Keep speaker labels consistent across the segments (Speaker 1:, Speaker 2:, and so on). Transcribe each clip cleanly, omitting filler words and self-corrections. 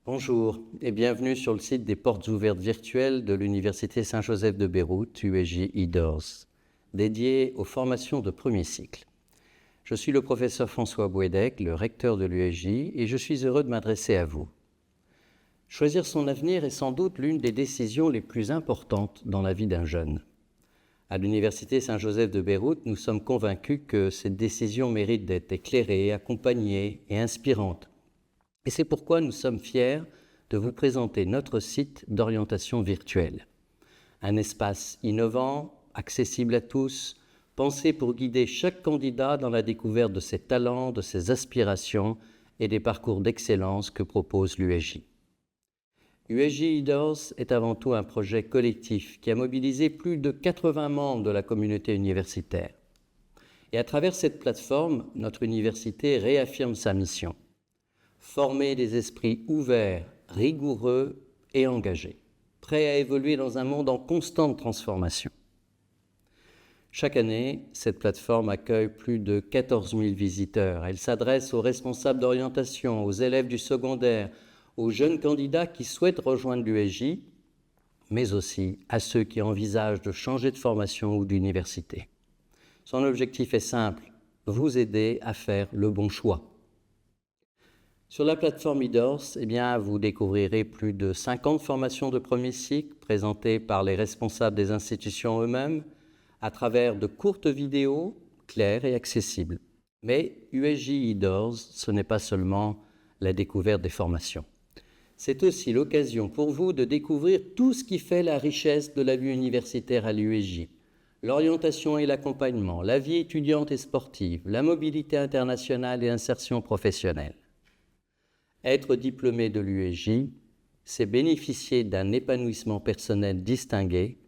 Speaker 1: Bonjour et bienvenue sur le site des portes ouvertes virtuelles de l'Université Saint-Joseph de Beyrouth, USJ e-Doors, dédié aux formations de premier cycle. Je suis le professeur François Bouédec, le recteur de l'USJ, et je suis heureux de m'adresser à vous. Choisir son avenir est sans doute l'une des décisions les plus importantes dans la vie d'un jeune. À l'Université Saint-Joseph de Beyrouth, nous sommes convaincus que cette décision mérite d'être éclairée, accompagnée et inspirante. Et c'est pourquoi nous sommes fiers de vous présenter notre site d'orientation virtuelle. Un espace innovant, accessible à tous, pensé pour guider chaque candidat dans la découverte de ses talents, de ses aspirations et des parcours d'excellence que propose l'USJ. USJ e-Doors est avant tout un projet collectif qui a mobilisé plus de 80 membres de la communauté universitaire. Et à travers cette plateforme, notre université réaffirme sa mission: former des esprits ouverts, rigoureux et engagés, prêts à évoluer dans un monde en constante transformation. Chaque année, cette plateforme accueille plus de 14 000 visiteurs. Elle s'adresse aux responsables d'orientation, aux élèves du secondaire, aux jeunes candidats qui souhaitent rejoindre l'USJ, mais aussi à ceux qui envisagent de changer de formation ou d'université. Son objectif est simple: vous aider à faire le bon choix. Sur la plateforme e-Doors, vous découvrirez plus de 50 formations de premier cycle présentées par les responsables des institutions eux-mêmes à travers de courtes vidéos claires et accessibles. Mais USJ e-Doors, ce n'est pas seulement la découverte des formations. C'est aussi l'occasion pour vous de découvrir tout ce qui fait la richesse de la vie universitaire à l'USJ. L'orientation et l'accompagnement, la vie étudiante et sportive, la mobilité internationale et insertion professionnelle. Être diplômé de l'USJ, c'est bénéficier d'un épanouissement personnel distingué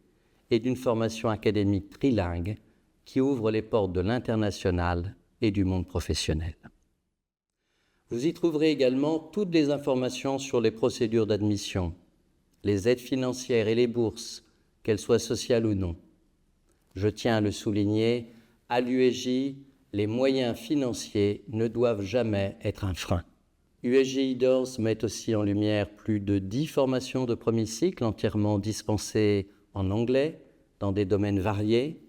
Speaker 1: et d'une formation académique trilingue qui ouvre les portes de l'international et du monde professionnel. Vous y trouverez également toutes les informations sur les procédures d'admission, les aides financières et les bourses, qu'elles soient sociales ou non. Je tiens à le souligner, à l'USJ, les moyens financiers ne doivent jamais être un frein. USJ e-Doors met aussi en lumière plus de 10 formations de premier cycle entièrement dispensées en anglais dans des domaines variés.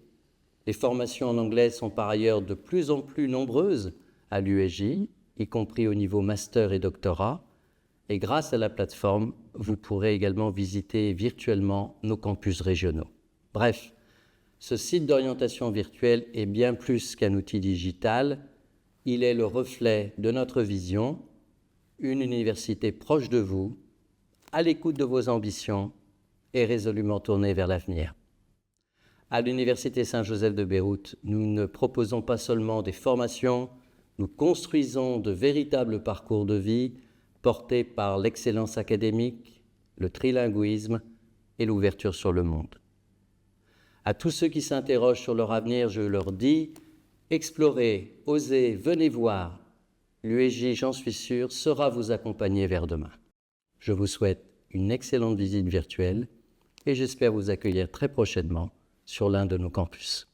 Speaker 1: Les formations en anglais sont par ailleurs de plus en plus nombreuses à l'USJ, y compris au niveau master et doctorat. Et grâce à la plateforme, vous pourrez également visiter virtuellement nos campus régionaux. Bref, ce site d'orientation virtuelle est bien plus qu'un outil digital. Il est le reflet de notre vision: une université proche de vous, à l'écoute de vos ambitions et résolument tournée vers l'avenir. À l'Université Saint-Joseph de Beyrouth, nous ne proposons pas seulement des formations, nous construisons de véritables parcours de vie portés par l'excellence académique, le trilinguisme et l'ouverture sur le monde. À tous ceux qui s'interrogent sur leur avenir, je leur dis: explorez, osez, venez voir. L'USJ, j'en suis sûr, saura vous accompagner vers demain. Je vous souhaite une excellente visite virtuelle et j'espère vous accueillir très prochainement sur l'un de nos campus.